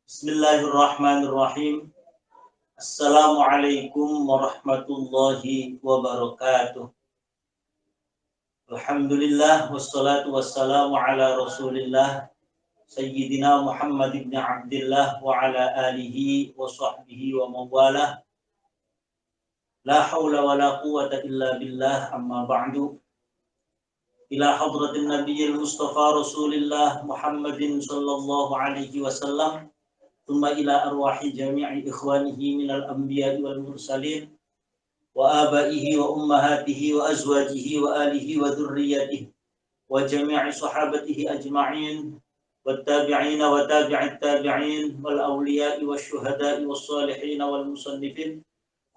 Bismillahirrahmanirrahim. Assalamualaikum warahmatullahi wabarakatuh. Alhamdulillah wassalatu wassalamu ala Rasulillah Sayyidina Muhammad ibn Abdillah wa ala alihi wa sahbihi wa mawalah. La hawla wa la quwwata illa billah, amma ba'du. Ila hadratin Nabiyil Mustafa Rasulillah Muhammadin sallallahu alaihi wasallam. Thumma ila arwahi jami'i ikhwanihi minal anbiya'i wal mursalin wa abaihi wa ummahatihi wa azwajihi wa alihi wa dhurriyyatihi wa jami'i sahabatihi ajma'in wat tabi'ina wa tabi'it tabi'in wal awliya'i wash syuhada'i was salihin wal musannifin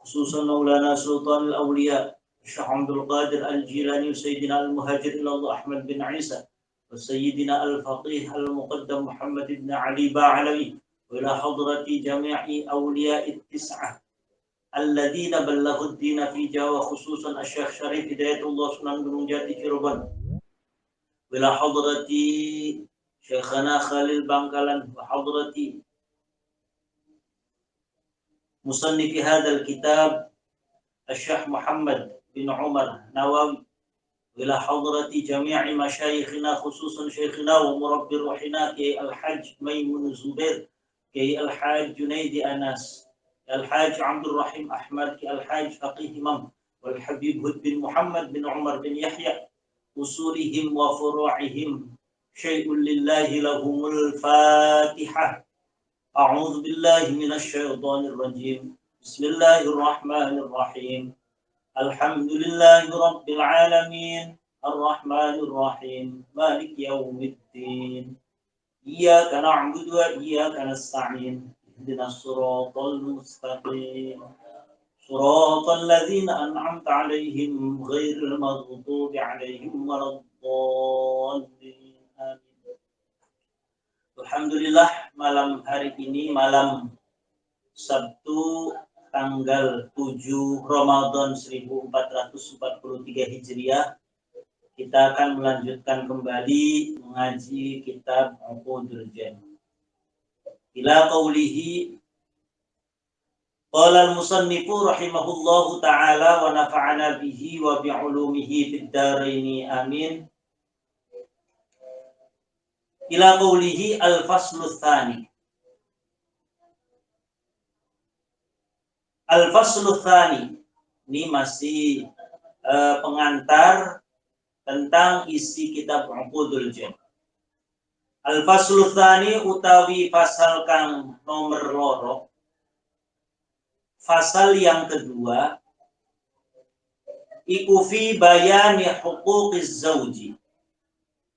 khususan maulana sultanul awliya Syekh Abdul Qadir Al-Jilani Sayyidina Al-Muhajir ilallah Ahmad bin Isa wa Sayyidina Al-Faqih Al-Muqaddam Muhammad ibn Ali Ba'alawi وإلى حضرة جميع أولياء التسعة الذين بلغوا الدين في جاوة خصوصا الشيخ شريف هداية الله سنن gunung jati Cirebon وإلى حضرة شيخنا خليل بangkalan وحضرة مصنف هذا الكتاب الشيخ محمد بن عمر نواوي وإلى حضرة جميع مشايخنا خصوصا شيخنا ومربي روحنا الحاج ميمون الزبير كي الحاج جنيد أناس الحاج عبد الرحيم أحمد كي الحاج فقيه إمام والحبيب هد بن محمد بن عمر بن يحيى أصولهم وفروعهم شيء لله لهم الفاتحة. أعوذ بالله من الشيطان الرجيم. بسم الله الرحمن الرحيم. الحمد لله رب العالمين الرحمن الرحيم مالك يوم الدين إياك نعبد وإياك نستعين اهدنا الصراط المستقيم صراط الذين أنعمت عليهم غير المغضوب عليهم ولا الضالين آمين. Alhamdulillah, malam hari ini malam Sabtu tanggal 7 Ramadan 1443 Hijriah, kita akan melanjutkan kembali mengaji kitab Uqudul Jannah. Ila qawlihi qala al-musannifu rahimahullahu ta'ala wa nafa'ana bihi wa bi'ulumihi fid dharaini amin. Ila qawlihi al-faslu tsani. Al-faslu tsani ini masih pengantar tentang isi kitab Uqudul Jannah. Al-faslu tsani utawi fasal kang nomor loro. Fasal yang kedua iku fi bayani huquqiz zauji.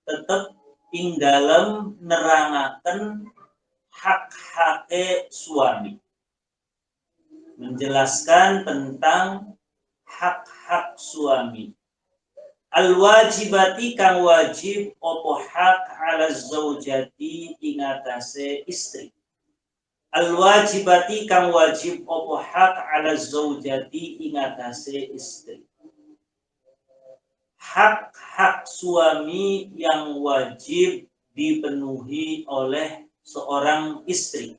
Tetep ing dalem nerangaken hak-hake suami. Menjelaskan tentang hak-hak suami. Al-wajibati kang wajib opo hak ala zaujati ing atase istri. Al-wajibati kang wajib opo hak ala zaujati ing atase istri. Hak-hak suami yang wajib dipenuhi oleh seorang istri.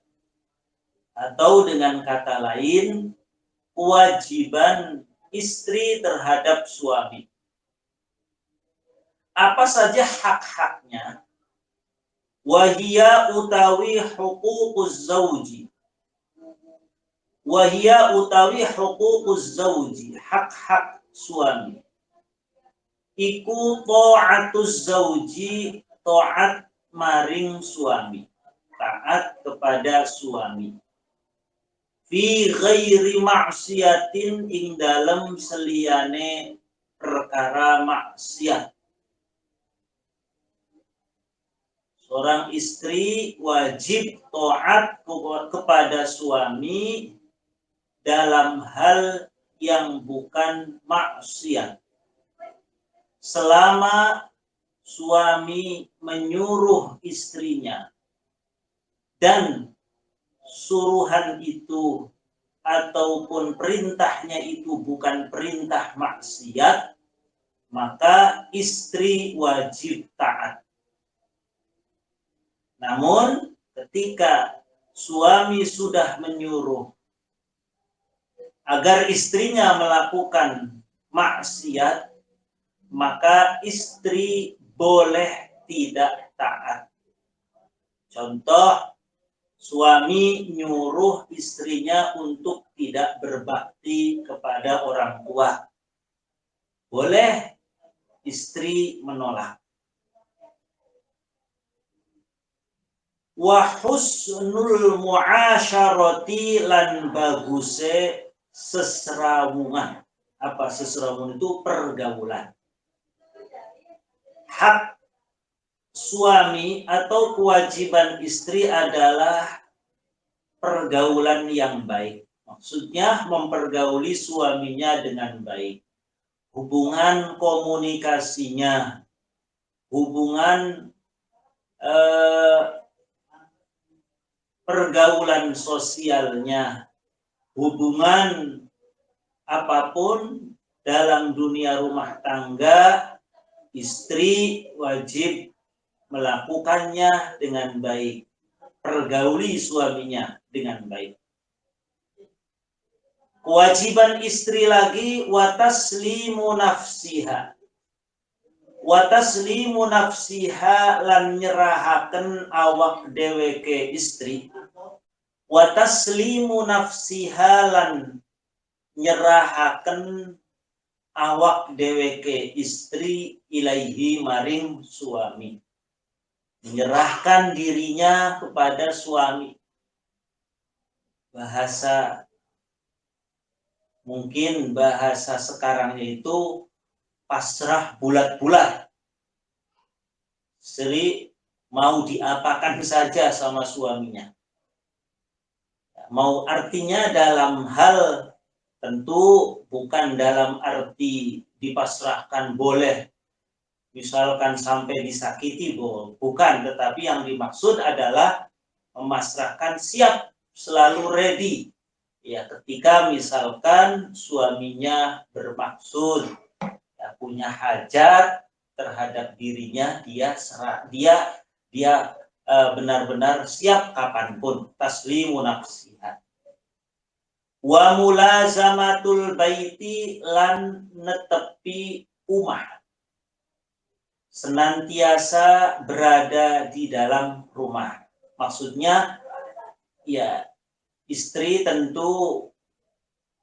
Atau dengan kata lain, kewajiban istri terhadap suami. Apa saja hak-haknya? Wahia utawi huququz zauji. Wahia utawi huququz zauji, hak-hak suami. Iku ta'atuz zauji, ta'at maring suami. Taat kepada suami. Fi ghairi ma'siyatin ing dalem seliyane perkara maksiat. Seorang istri wajib taat kepada suami dalam hal yang bukan maksiat. Selama suami menyuruh istrinya dan suruhan itu ataupun perintahnya itu bukan perintah maksiat, maka istri wajib taat. Namun ketika suami sudah menyuruh agar istrinya melakukan maksiat, maka istri boleh tidak taat. Contoh, suami nyuruh istrinya untuk tidak berbakti kepada orang tua. Boleh istri menolak. Wa husnul muasyarati lan baguse sesrawungan. Apa sesrawungan itu? Pergaulan. Hak suami atau kewajiban istri adalah pergaulan yang baik. Maksudnya mempergauli suaminya dengan baik. Hubungan komunikasinya, hubungan pergaulan sosialnya, hubungan apapun dalam dunia rumah tangga, istri wajib melakukannya dengan baik, pergauli suaminya dengan baik. Kewajiban istri lagi wataslimu nafsiha. Wataslimu nafsiha lan nyerahaken awak dheweke istri. Wataslimu nafsiha lan nyerahaken awak dheweke istri ilaihi maring suami. Menyerahkan dirinya kepada suami. Mungkin bahasa sekarang itu pasrah bulat-bulat. Istri mau diapakan saja sama suaminya. Mau artinya dalam hal, tentu bukan dalam arti dipasrahkan boleh, misalkan sampai disakiti, bukan. Tetapi yang dimaksud adalah memasrahkan, siap, selalu ready. Ya, ketika misalkan suaminya bermaksud, ya, punya hajat terhadap dirinya, dia benar-benar siap kapanpun. Taslimu nafsiha. Wa mulazamatul baiti lan netepi umah. Senantiasa berada di dalam rumah. Maksudnya, ya, istri tentu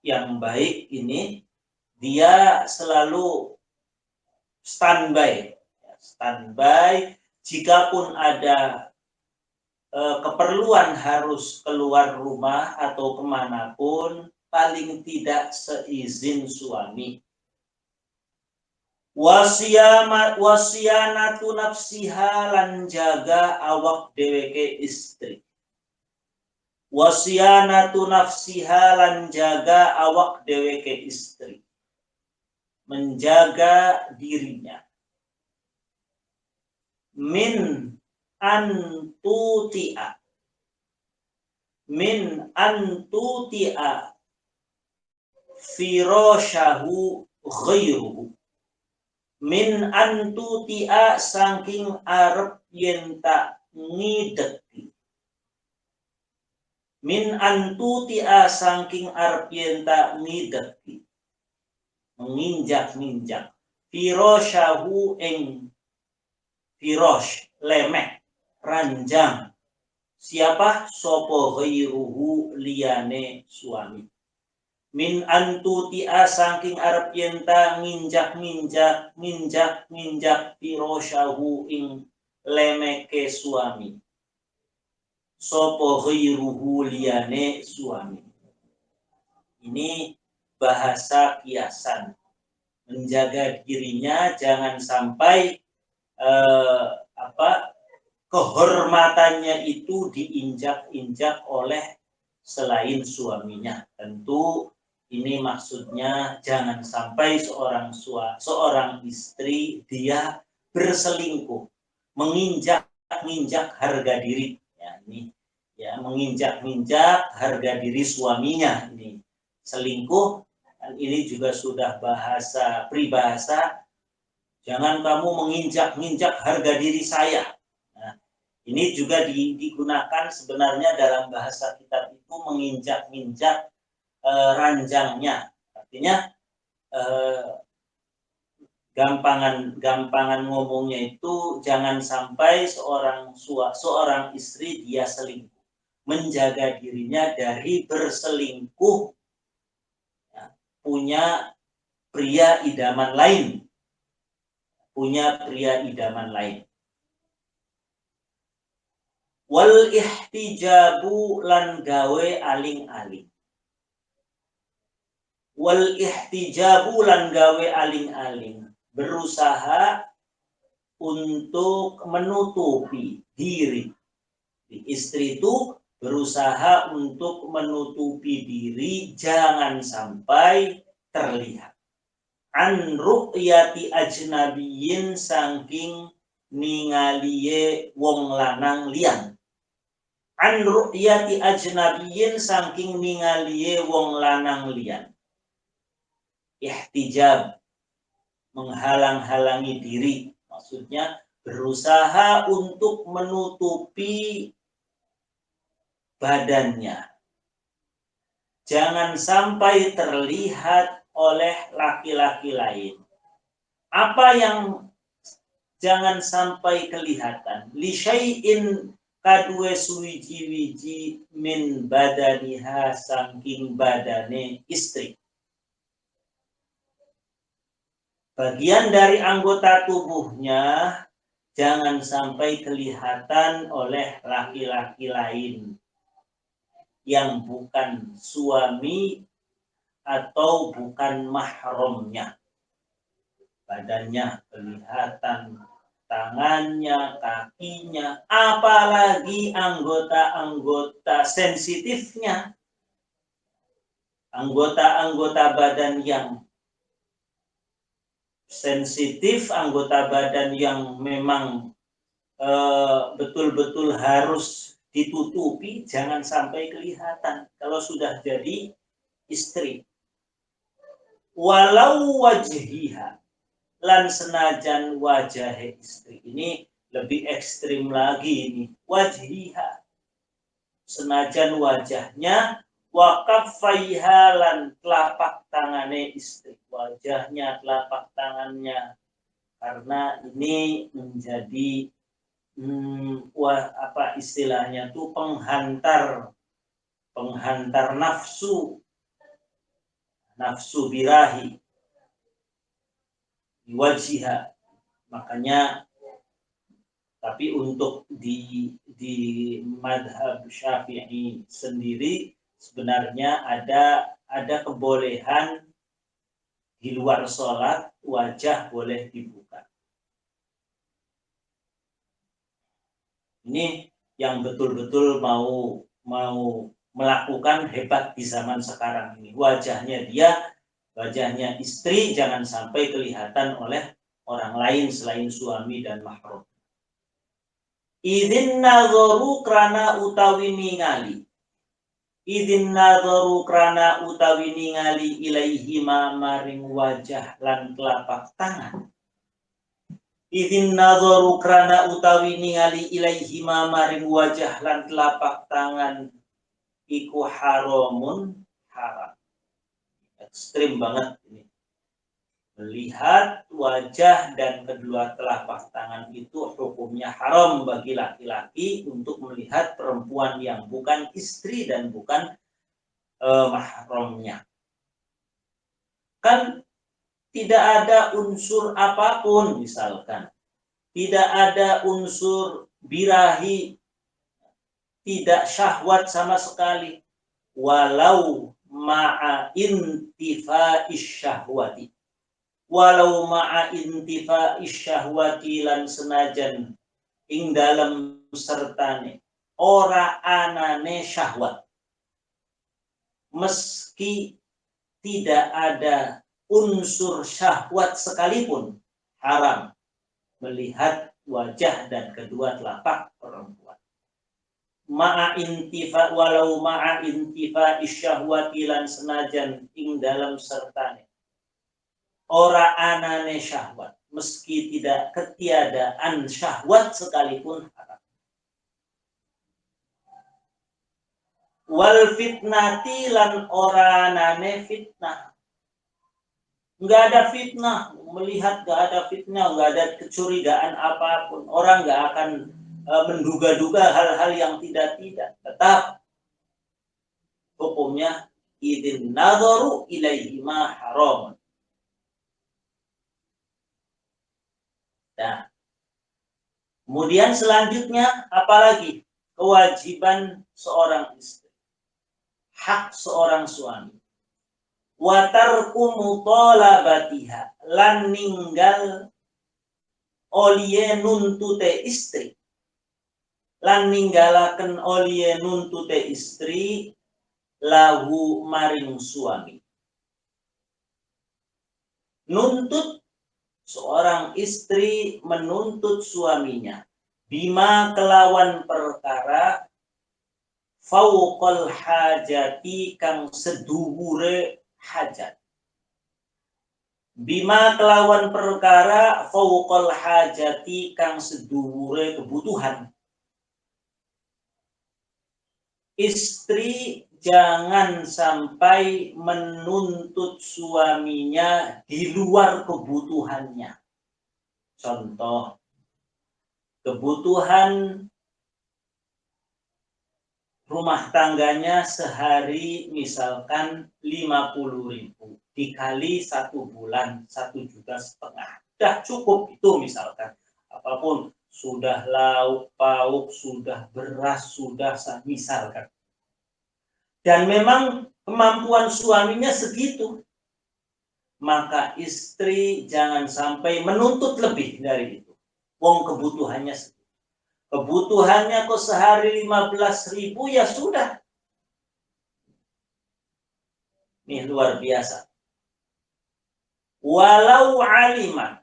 yang baik ini, dia selalu standby. Jikapun ada keperluan harus keluar rumah atau kemanapun, paling tidak seizin suami. Wasiyanatu nafsiha lan jaga awak dheweke istri. Wasiyanatu nafsiha lan jaga awak dheweke istri. Menjaga dirinya. Min antuti'a. Min antuti'a firashahu ghairuhu. Min antuti'a saking arep yen tak ngideki. Min antuti'a saking arep yen tak ngideki. Menginjak-injak. Firashahu ing firash, lemek, ranjang. Siapa? Sopo ghairuhu liyane suami. Min antuti'a saking arep yen ta nginjak firashahu ing lemeke suami. Sopo ghairuhu liyane suami. Ini bahasa kiasan. Menjaga dirinya jangan sampai kehormatannya itu diinjak-injak oleh selain suaminya. Tentu ini maksudnya jangan sampai seorang istri dia berselingkuh, menginjak-injak harga diri. Ya, ini ya, menginjak-injak harga diri suaminya, ini selingkuh. Dan ini juga sudah bahasa peribahasa, jangan kamu menginjak-injak harga diri saya. Nah, Ini juga digunakan sebenarnya dalam bahasa kitab itu menginjak-injak ranjangnya. Artinya gampangan ngomongnya itu jangan sampai seorang istri dia selingkuh, menjaga dirinya dari berselingkuh, ya, punya pria idaman lain. Wal ihtijabu lan gawe aling-aling. Wal ihtijabu lan gawe aling-aling. Berusaha untuk menutupi diri. Istri itu berusaha untuk menutupi diri jangan sampai terlihat. An ru'yati ajnabiyin saking ningaliye wong lanang liyan. An ru'yati ajnabiyin saking ningaliye wong lanang liyan. Ihtijab, menghalang-halangi diri, maksudnya berusaha untuk menutupi badannya. Jangan sampai terlihat oleh laki-laki lain. Apa yang jangan sampai kelihatan? Li syai'in kadue suwiji-wiji min badaniha saking badane istri. Bagian dari anggota tubuhnya jangan sampai kelihatan oleh laki-laki lain yang bukan suami atau bukan mahramnya. Badannya kelihatan, tangannya, kakinya, apalagi anggota-anggota sensitifnya, anggota-anggota badan yang sensitif, anggota badan yang memang betul-betul harus ditutupi, jangan sampai kelihatan kalau sudah jadi istri. Walau wajhiha, lan senajan wajah istri. Ini lebih ekstrim lagi ini. Wajhiha, senajan wajahnya, wakaffaiha lan telapak tangane istri. Wajahnya, telapak tangannya. Karena ini menjadi apa istilahnya tuh penghantar nafsu birahi wajhiha. Makanya tapi untuk di madhab Syafi'i sendiri sebenarnya ada kebolehan di luar sholat wajah boleh dibuka. Ini yang betul-betul mau melakukan hebat di zaman sekarang ini. Wajahnya istri jangan sampai kelihatan oleh orang lain selain suami dan mahram. Idzin nadharu krana utawi ningali. Idzin nadharu krana utawi ningali ilaihi maring wajah lan telapak tangan. Idzin nadharu krana utawi ningali ilaihi maring wajah lan telapak tangan iku haramun, haram. Ekstrim banget ini. Melihat wajah dan kedua telapak tangan itu hukumnya haram bagi laki-laki untuk melihat perempuan yang bukan istri dan bukan mahramnya. Kan tidak ada unsur apapun, misalkan tidak ada unsur birahi, tidak syahwat sama sekali, walau ma'a intifa'is syahwati, walau ma'a intifa'is syahwati lan senajan ing dalam sertane ora anane syahwat, meski tidak ada unsur syahwat sekalipun, haram melihat wajah dan kedua telapak perempuan. Walau ma'a intifa isyahwati lan senajan ing dalam sertane ora anane syahwat, meski tidak ketiadaan syahwat sekalipun haram. Wal fitnati lan oranane fitnah. Nggak ada fitnah, melihat nggak ada fitnah, nggak ada kecurigaan apapun. Orang nggak akan menduga-duga hal-hal yang tidak. Tetap hukumnya idin nadharu ilaihi ma haram. Nah, kemudian selanjutnya apalagi kewajiban seorang istri, hak seorang suami. Wa tarku mutalabatiha lan ninggal oliye nuntute istri. Lan ninggalaken oliye nuntute istri lahu maring suami. Nuntut seorang istri menuntut suaminya bima kelawan perkara fauqal hajati kang seduwure hajat. Bima kelawan perkara fauqal hajati kang seduwure kebutuhan. Istri jangan sampai menuntut suaminya di luar kebutuhannya. Contoh, kebutuhan rumah tangganya sehari misalkan 50.000 dikali 1 bulan 1,5 juta. Sudah cukup itu misalkan. Apapun, sudah lauk pauk, sudah beras, sudah misalkan. Dan memang kemampuan suaminya segitu. Maka istri jangan sampai menuntut lebih dari itu. Wong kebutuhannya segitu. Kebutuhannya kok sehari 15.000 ya sudah. Ini luar biasa. Walau aliman.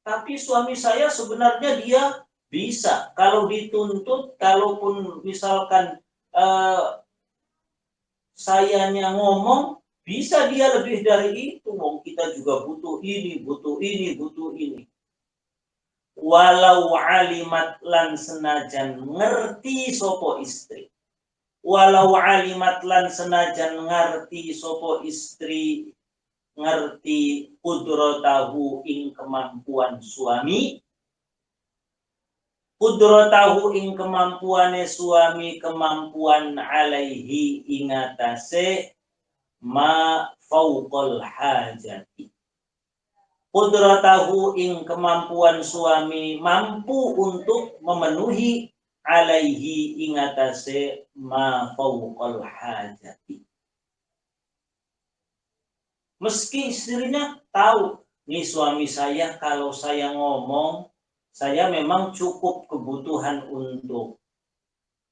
Tapi suami saya sebenarnya dia bisa. Kalau dituntut, kalaupun misalkan sayanya ngomong, bisa dia lebih dari itu. Wong kita juga butuh ini, butuh ini, butuh ini. Walau alimat lan senajan ngerti sopo istri. Walau alimat lan senajan ngerti sopo istri, ngerti kudratahu ing kemampuan suami. Kudratahu ing kemampuane suami, kemampuan alaihi ingatase ma fauqal hajati. Qudratahu ing kemampuan suami mampu untuk memenuhi alaihi ingatase ma fauqal hajati. Meski istrinya tahu, nih suami saya kalau saya ngomong, saya memang cukup kebutuhan untuk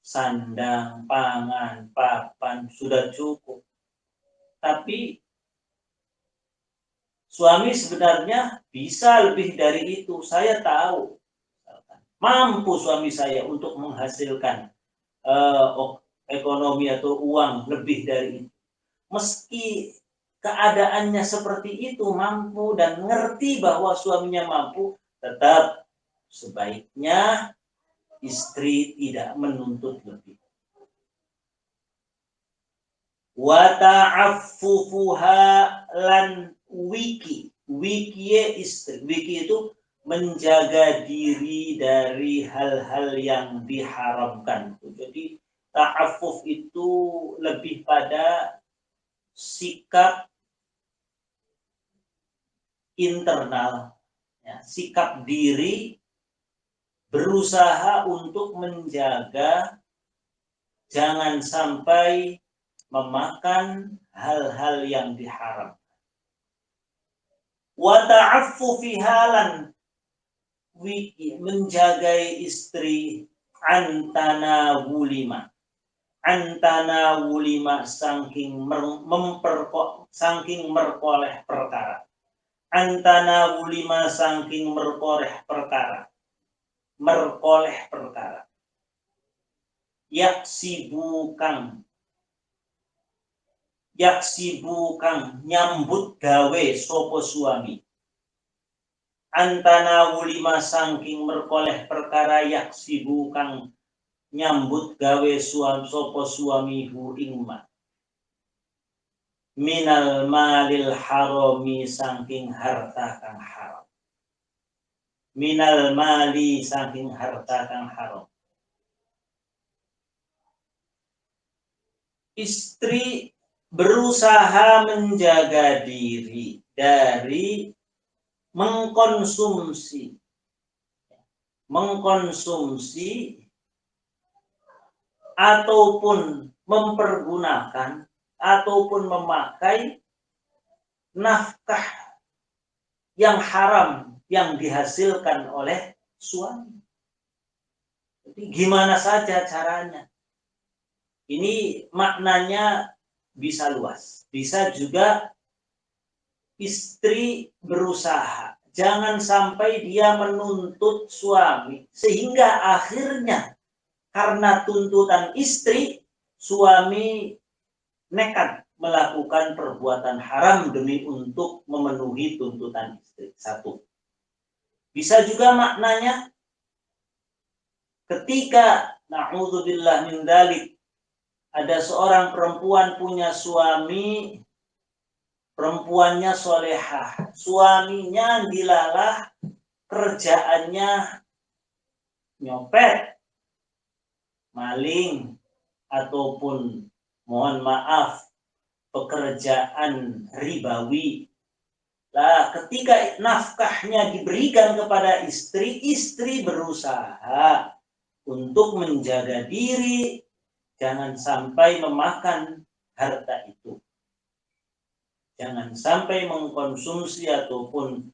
sandang, pangan, papan, sudah cukup. Tapi suami sebenarnya bisa lebih dari itu. Saya tahu. Mampu suami saya untuk menghasilkan ekonomi atau uang lebih dari itu. Meski keadaannya seperti itu, mampu dan ngerti bahwa suaminya mampu, tetap sebaiknya istri tidak menuntut lebih. Wa ta'affufuha lan wiki istri. Wiki itu menjaga diri dari hal-hal yang diharamkan. Jadi ta'affuf itu lebih pada sikap internal, ya, sikap diri berusaha untuk menjaga jangan sampai memakan hal-hal yang diharamkan. Wa ta'affufi halan wiki menjagai istri antana wulima saking merkoleh perkara. Antana wulima saking merkoleh perkara. Yaksibu kang nyambut gawe sopo suami. Antana wulima saking merkoleh perkara yaksibu kang nyambut gawe sopo suamihu ingma minal malil harami saking harta kang haram. Minal mali saking harta kang haram. Istri berusaha menjaga diri dari mengkonsumsi ataupun mempergunakan ataupun memakai nafkah yang haram yang dihasilkan oleh suami. Jadi gimana saja caranya. Ini maknanya bisa luas. Bisa juga istri berusaha. Jangan sampai dia menuntut suami. Sehingga akhirnya karena tuntutan istri, suami nekat melakukan perbuatan haram demi untuk memenuhi tuntutan istri. Satu. Bisa juga maknanya ketika na'udzubillah min dzalik ada seorang perempuan punya suami, perempuannya solehah, suaminya dilalah kerjaannya nyopet, maling, ataupun mohon maaf pekerjaan ribawi. Lah ketika nafkahnya diberikan kepada istri, istri berusaha untuk menjaga diri, jangan sampai memakan harta itu. Jangan sampai mengkonsumsi ataupun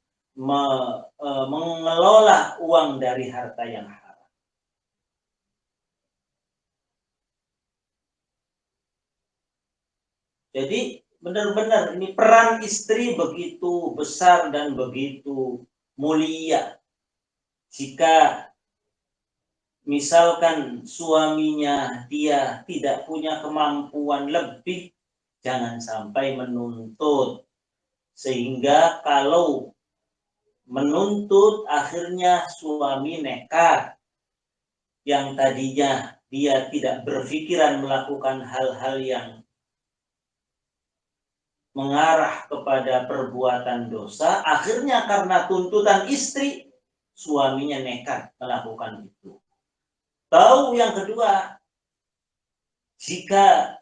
mengelola uang dari harta yang haram. Jadi benar-benar ini peran istri begitu besar dan begitu mulia. Jika misalkan suaminya dia tidak punya kemampuan lebih, jangan sampai menuntut. Sehingga kalau menuntut akhirnya suami nekat. Yang tadinya dia tidak berpikiran melakukan hal-hal yang mengarah kepada perbuatan dosa, akhirnya karena tuntutan istri, suaminya nekat melakukan itu. Tahu yang kedua, jika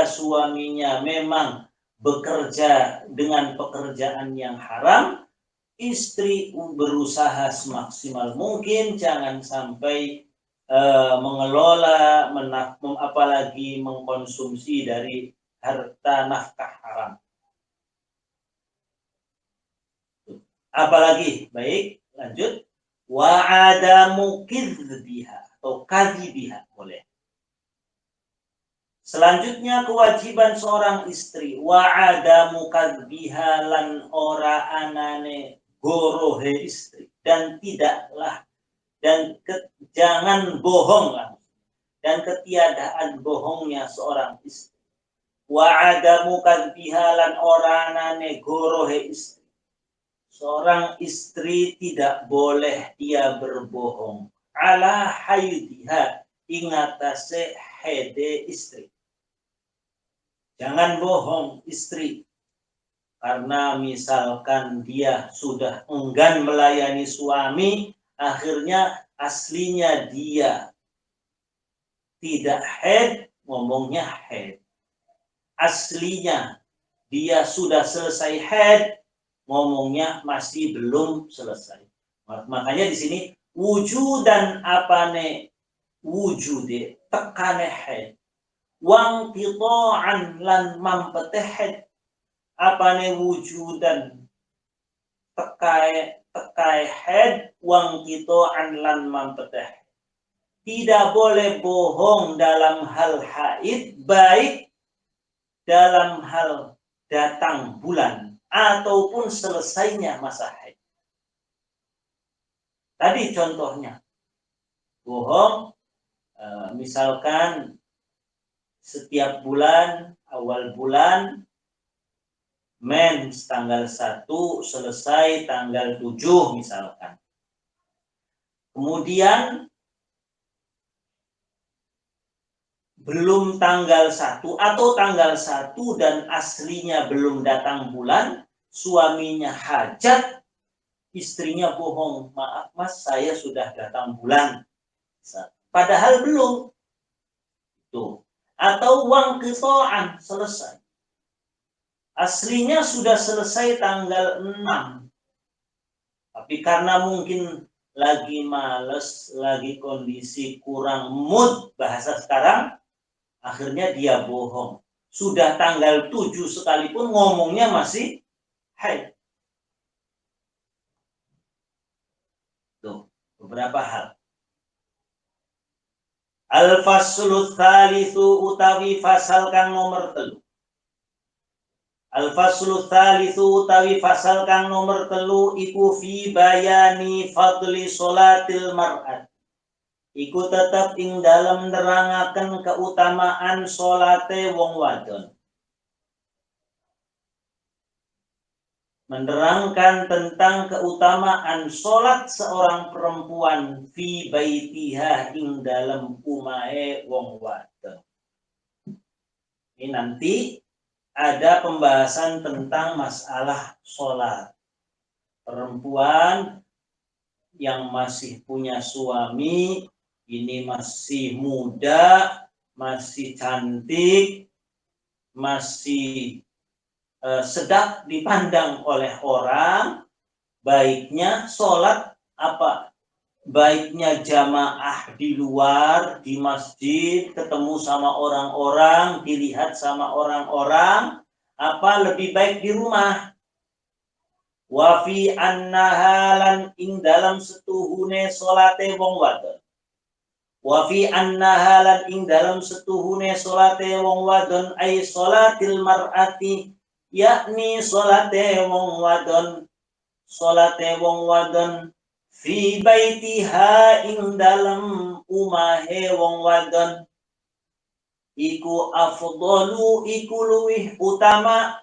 suaminya memang bekerja dengan pekerjaan yang haram, istri berusaha semaksimal mungkin jangan sampai mengelola, apalagi mengkonsumsi dari harta nafkah haram. Apalagi, baik, lanjut. Wa'adamu kidbiha atau kadhibiha boleh. Selanjutnya kewajiban seorang istri. Wa'adamu kadbiha lan ora anane gorohe istri. Dan tidaklah, dan jangan bohonglah. Dan ketiadaan bohongnya seorang istri. Wa'adamu kadbiha lan ora anane gorohe istri. Seorang istri tidak boleh dia berbohong. Ala haidiha ingatase hede istri. Jangan bohong istri. Karena misalkan dia sudah enggan melayani suami, akhirnya aslinya dia tidak haid, ngomongnya haid. Aslinya dia sudah selesai haid, ngomongnya masih belum selesai. Makanya di sini wujudan apane wujude tekane haid. Wang qita'an lan mampeteh haid. Apane wujudan tekai haid wang qita'an lan mampeteh. Tidak boleh bohong dalam hal haid, baik dalam hal datang bulan ataupun selesainya masa haid. Tadi contohnya, bohong, misalkan setiap bulan, awal bulan, mens tanggal 1, selesai tanggal 7 misalkan. Kemudian belum tanggal 1 atau tanggal 1 dan aslinya belum datang bulan, suaminya hajat, istrinya bohong, maaf mas saya sudah datang bulan, padahal belum. Tuh. Atau uang qita'an selesai, aslinya sudah selesai tanggal 6, tapi karena mungkin lagi males, lagi kondisi kurang mood bahasa sekarang, akhirnya dia bohong. Sudah tanggal 7 sekalipun ngomongnya masih haid. Tuh, beberapa hal. Al-faslu tsalitsu utawi fasal kang nomor 3. Al-faslu tsalitsu utawi fasal kang nomor 3 iku fi bayani fadli sholatil mar'at. Iku tetap ing dalam nerangaken keutamaan salate wong wadon. Menerangkan tentang keutamaan salat seorang perempuan fi baitiha ing dalam umahe wong wadon. Ini nanti ada pembahasan tentang masalah salat. Perempuan yang masih punya suami, ini masih muda, masih cantik, masih sedap dipandang oleh orang, baiknya sholat apa? Baiknya jamaah di luar, di masjid, ketemu sama orang-orang, dilihat sama orang-orang, apa lebih baik di rumah? Wa fi annahalan ing dalam setuhune salate wong wadon. Wa fi annahalan ing dalam setuhune salate wong wadon ai salatil mar'ati, yakni salate wong wadon, salate wong wadon fi baitiha ing dalam umahe wong wadon iku afdalu, iku luwih utama,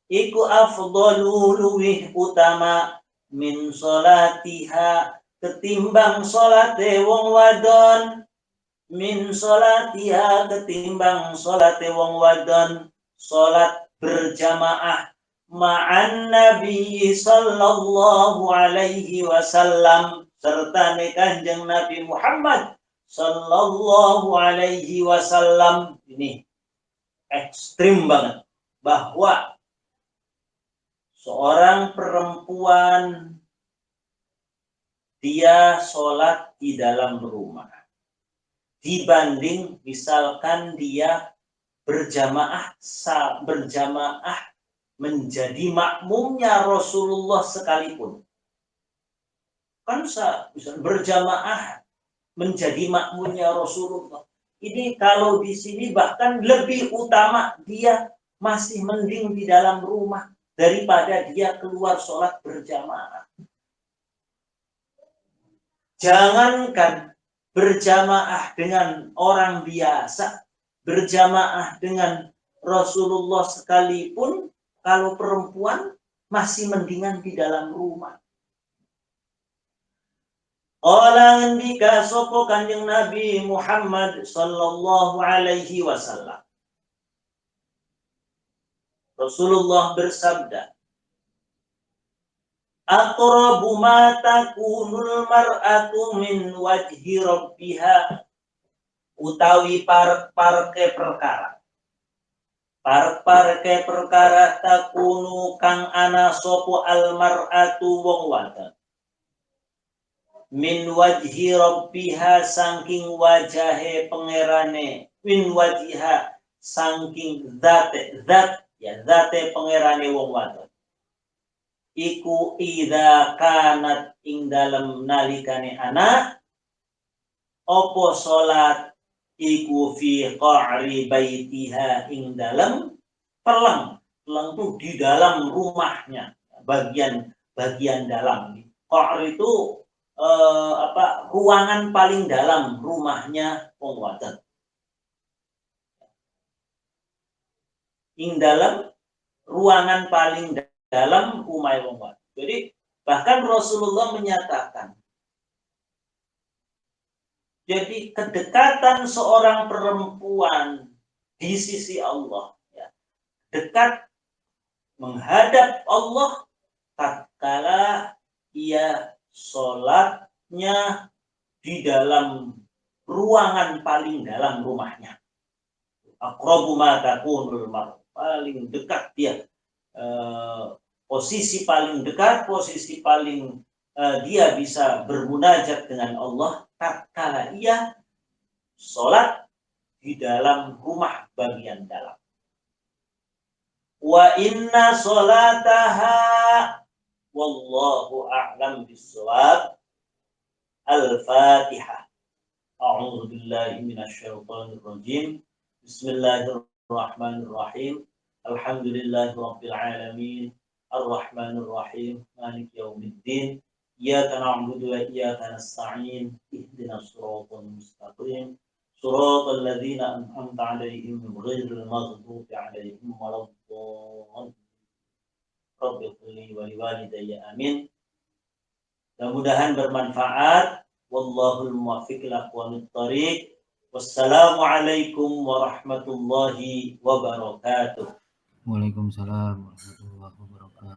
iku afdalu luwih utama min salatiha ketimbang salate wong wadon, min salatiha ketimbang salate wong wadon, salat berjamaah ma'an Nabi sallallahu alaihi wasallam serta Kanjeng Nabi Muhammad sallallahu alaihi wasallam. Ini ekstrim banget bahwa seorang perempuan dia sholat di dalam rumah dibanding misalkan dia berjamaah menjadi makmumnya Rasulullah sekalipun. Kan bisa berjamaah menjadi makmumnya Rasulullah. Ini kalau di sini bahkan lebih utama, dia masih mending di dalam rumah daripada dia keluar sholat berjamaah. Jangankan berjamaah dengan orang biasa, berjamaah dengan Rasulullah sekalipun, kalau perempuan masih mendingan di dalam rumah. Qala ngendika sapa Kanjeng Nabi Muhammad sallallahu alaihi wasallam. Rasulullah bersabda, aqrabu ma takunul mar'atu min wajhi rabbiha, utawi parke perkara. Parke perkara takunu kang ana sapa al mar'atu wong wadon. Min wajhi rabbiha saking wajahe pangerane, min wajhiha saking zate pangerane wong wadon. Iku idza kanat ing dalem nalikane ana opo salat iku fi qa'ri baitiha ing dalem pelang itu di dalam rumahnya, bagian dalam. Qa'r itu ruangan paling dalam rumahnya wong wadon. Ing dalam ruangan paling dalam rumah wong wadon. Jadi bahkan Rasulullah menyatakan Jadi kedekatan seorang perempuan di sisi Allah, ya, dekat menghadap Allah tatkala ia sholatnya di dalam ruangan paling dalam rumahnya. Aqrabu ma takunul mar, paling dekat dia, posisi paling dekat, posisi paling dia bisa bermunajat dengan Allah tatkala ia sholat di dalam rumah bagian dalam. Wa inna sholataha wallahu a'lam bis-shawab. Al-Fatihah. A'udzu billahi minasyaitonir rajim. Bismillahirrahmanirrahim. Alhamdulillahirabbil alamin. Ar-Rahmanir Rahim. Maliki yaumiddin. Iyyaka na'budu wa iyyaka nasta'in. Ihdinas shiratal mustaqim. Shiratal ladzina an'amta 'alaihim ghairil maghdubi 'alaihim waladdallin. Rabbi ighfirli wa liwalidayya amin. Mudah-mudahan bermanfaat. Wallahul muwaffiq ila aqwamit thoriq. Wassalamualaikum warahmatullahi wabarakatuh. Waalaikumsalam warahmatullahi wabarakatuh.